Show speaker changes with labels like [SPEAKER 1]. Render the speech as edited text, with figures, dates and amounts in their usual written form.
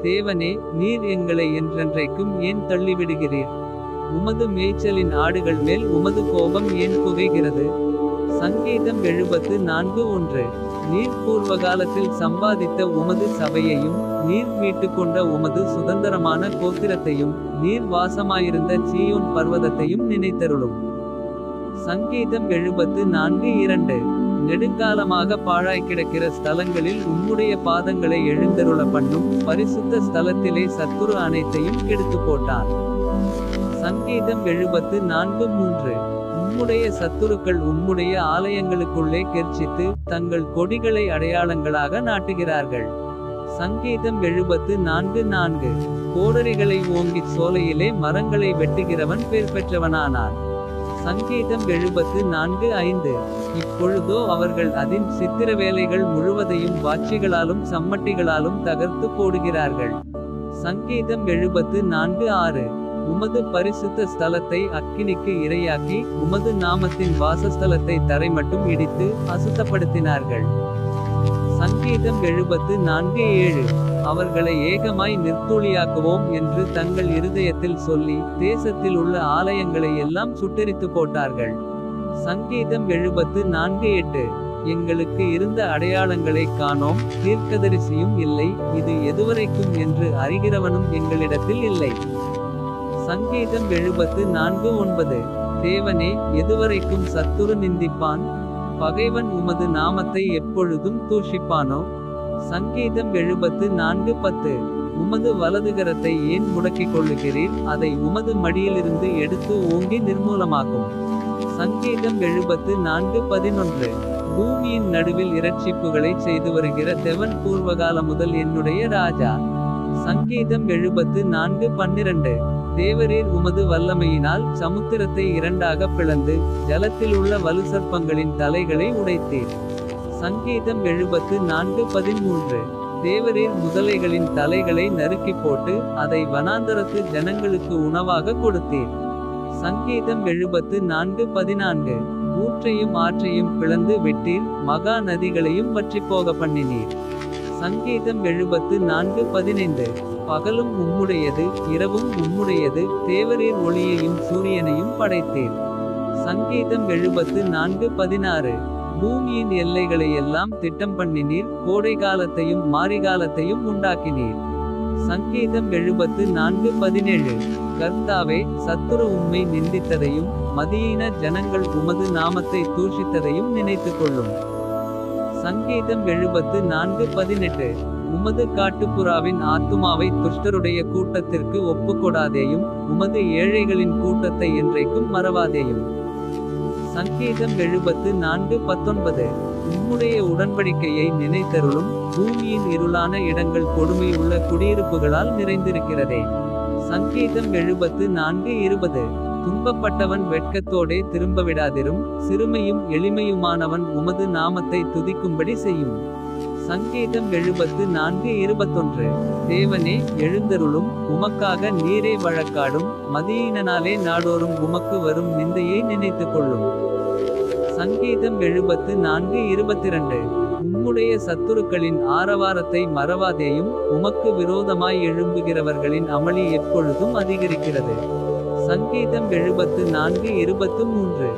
[SPEAKER 1] தேவனே, நீர் எங்களை என்றென்றைக்கும் ஏன் தள்ளிவிடுகிறீர்? உமது மேய்ச்சலின் ஆடுகள் மேல் உமது கோபம் ஏன் புகைகிறது? சங்கீதம் 74:1. நீர் பூர்வகாலத்தில் சம்பாதித்த உமது சபையையும் நீர் மீட்டுக்கொண்ட உமது சுதந்திரமான கோத்திரத்தையும் நீர் வாசமாயிருந்த சீயோன் பர்வதத்தையும் நினைத்தருளும். சங்கீதம் 74:2. நெடுங்காலமாக பாழாய் கிடக்கிற ஸ்தலங்களில் உம்முடைய பாதங்களை எழுந்தருள பண்ணும். பரிசுத்த ஸ்தலத்திலே சத்துரு அனைத்தையும் கெடுத்து போட்டான். சங்கீதம் 74:3. உம்முடைய சத்துருக்கள் உம்முடைய ஆலயங்களுக்குள்ளே கெர்ச்சித்து தங்கள் கொடிகளை அடையாளங்களாக நாட்டுகிறார்கள். சங்கீதம் 74:4. கோடரிகளை ஓங்கிச் சோலையிலே மரங்களை வெட்டுகிறவன் பேர் பெற்றவனானான். சங்கீதம் 74:5. இப்பொழுதோ அவர்கள் அதின் சித்திரவேலைகள் முழுவதையும் வாட்சிகளாலும் சம்மட்டிகளாலும் தகர்த்து போடுகிறார்கள். சங்கீதம் 74:6. உமது பரிசுத்த ஸ்தலத்தை அக்கினிக்கு இரையாக்கி உமது நாமத்தின் வாசஸ்தலத்தை தரைமட்டும் இடித்து அசுத்தப்படுத்தினார்கள். சங்கீதம் 74:7. அவர்களை ஏகமாய் நிர்த்தூளியாக்குவோம் என்று தங்கள் இருதயத்தில் சொல்லி தேசத்தில் உள்ள ஆலயங்களை எல்லாம் சுட்டெரித்து போட்டார்கள். சங்கீதம் 74:8. எங்களுக்கு இருந்த அடையாளங்களை காணோம், தீர்க்கதரிசியும் இல்லை, இது எதுவரைக்கும் என்று அறிகிறவனும் எங்களிடத்தில் இல்லை. சங்கீதம் 74:9. தேவனே, எதுவரைக்கும் சத்துரு நிந்திப்பான்? பகைவன் உமது நாமத்தை எப்பொழுதும் தூஷிப்பானோ? சங்கீதம் 74:10. உமது வலதுகரத்தை ஏன் முடக்கிக் கொள்ளுகிறீர்? அதை உமது மடியிலிருந்து எடுத்து ஓங்கி நிர்மூலமாக்கும். சங்கீதம் 74:11. பூமியின் நடுவில் இரட்சிப்புகளை செய்து வருகிற தேவன் பூர்வகால முதல் என்னுடைய ராஜா. சங்கீதம் 74:12. தேவரீர் உமது வல்லமையினால் சமுத்திரத்தை இரண்டாக பிளந்து ஜலத்தில் உள்ள வலுசர்ப்பங்களின் தலைகளை உடைத்தீர். சங்கீதம் 74:13. தேவரீர் முதலைகளின் தலைகளை நறுக்கி போட்டு அதை வனாந்தரத்து ஜனங்களுக்கு உணவாக கொடுத்தீர். சங்கீதம் 74:14. ஊற்றையும் ஆற்றையும் பிளந்து விட்டீர், மகா நதிகளையும் வற்றிப்போக பண்ணினீர். சங்கீதம் 74:15. பகலும் உம்முடையது, இரவும் உம்முடையது, தேவரீர் ஒளியையும் சூரியனையும் படைத்தீர். சங்கீதம் 74:16. பூமியின் எல்லைகளையெல்லாம் திட்டம் பண்ணினீர், கோடை காலத்தையும் மாரிகாலத்தையும் உண்டாக்கினீர். சங்கீதம் 74:17. கர்த்தாவே, சத்துரு உம்மை நிந்தித்ததையும் மதியீன ஜனங்கள் உமது நாமத்தை தூஷித்ததையும் நினைத்துக் கொள்ளும். சங்கீதம் 74:18. உமது காட்டுப்புறாவின் ஆத்துமாவை துஷ்டருடைய கூட்டத்திற்கு ஒப்புக்கொடாதேயும், உமது ஏழைகளின் கூட்டத்தை என்றைக்கும் மறவாதேயும். சங்கீதம் 74:19. உம்முடைய உடன்படிக்கையை நினைத்தருளும். பூமியின் இருளான இடங்கள் கொடுமையுள்ள குடியிருப்புகளால் நிறைந்திருக்கிறதே. சங்கீதம் 74:20. துன்பப்பட்டவன் வெட்கத்தோடே திரும்பவிடாதிரும், சிறுமையும் எளிமையுமானவன் உமது நாமத்தை துதிக்கும்படி செய்யும். சங்கீதம் 74:21. தேவனே, எழுந்தருளும், உமக்காக நீரே வழக்காடும், மதியீனனாலே நாடோறும் உமக்கு வரும் நிந்தையை நினைத்துக் கொள்ளும். சங்கீதம் 74:22. உம்முடைய சத்துருக்களின் ஆரவாரத்தை மறவாதேயும், உமக்கு விரோதமாய் எழும்புகிறவர்களின் அமளி எப்பொழுதும் அதிகரிக்கிறது. சங்கீதம் 74:23.